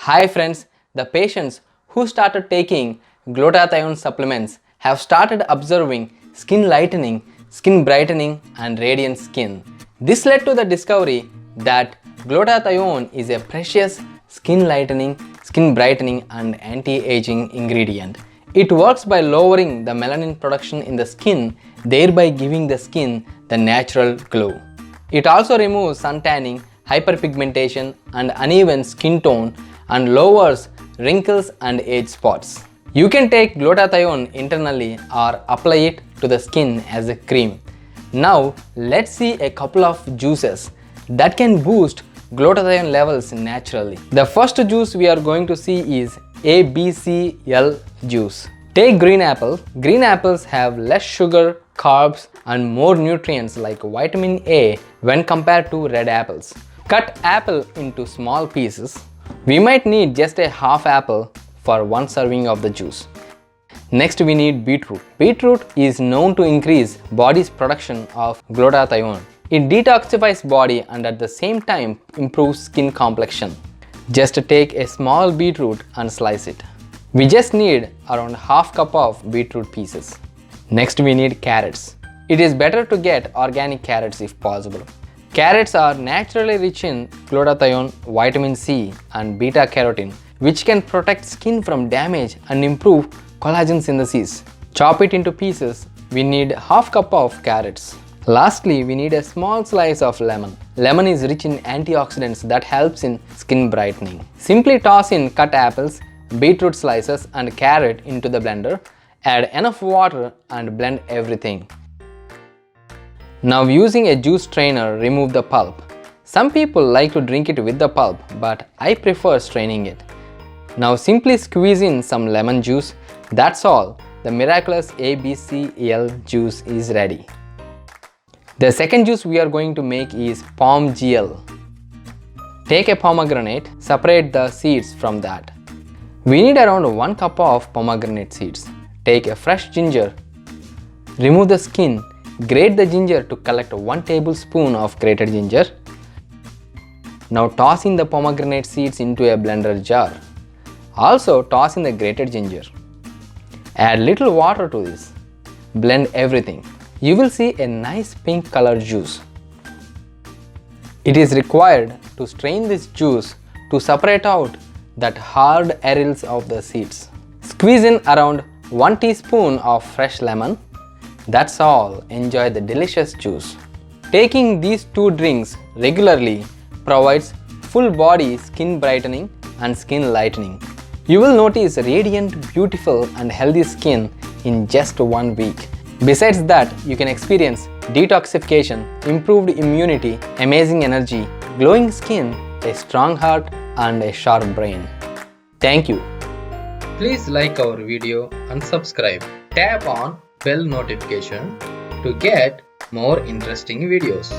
Hi friends, the patients who started taking glutathione supplements have started observing skin lightening, skin brightening and radiant skin. This led to the discovery that glutathione is a precious skin lightening, skin brightening and anti-aging ingredient. It works by lowering the melanin production in the skin, thereby giving the skin the natural glow. It also removes sun tanning, hyperpigmentation and uneven skin tone and lowers wrinkles and age spots. You can take glutathione internally or apply it to the skin as a cream. Now let's see a couple of juices that can boost glutathione levels naturally. The first juice we are going to see is ABCL Juice. Take green apple. Green apples have less sugar, carbs and more nutrients like vitamin A when compared to red apples. Cut apple into small pieces. We might need just a half apple for one serving of the juice. Next we need beetroot. Beetroot is known to increase body's production of glutathione. It detoxifies body and at the same time improves skin complexion. Just take a small beetroot and slice it. We just need around half cup of beetroot pieces. Next we need carrots. It is better to get organic carrots if possible. Carrots are naturally rich in glutathione, vitamin C and beta carotene, which can protect skin from damage and improve collagen synthesis. Chop it into pieces. We need half cup of carrots. Lastly, we need a small slice of lemon. Lemon is rich in antioxidants that helps in skin brightening. Simply toss in cut apples, beetroot slices and carrot into the blender. Add enough water and blend everything. Now using a juice strainer, remove the pulp. Some people like to drink it with the pulp, but I prefer straining it. Now simply squeeze in some lemon juice. That's all. The miraculous ABCL juice is ready. The second juice we are going to make is pom gel. Take a pomegranate, separate the seeds from that. We need around 1 cup of pomegranate seeds. Take a fresh ginger. Remove the skin. Grate the ginger to collect 1 tablespoon of grated ginger. Now toss in the pomegranate seeds into a blender jar. Also toss in the grated ginger. Add little water to this. Blend everything. You will see a nice pink color juice. It is required to strain this juice to separate out that hard arils of the seeds. Squeeze in around 1 teaspoon of fresh lemon. That's all. Enjoy the delicious juice. Taking these 2 drinks regularly provides full body skin brightening and skin lightening. You will notice radiant, beautiful and healthy skin in just 1 week. Besides that, you can experience detoxification, improved immunity, amazing energy, glowing skin, a strong heart and a sharp brain. Thank you. Please like our video and subscribe. Tap on bell notification to get more interesting videos.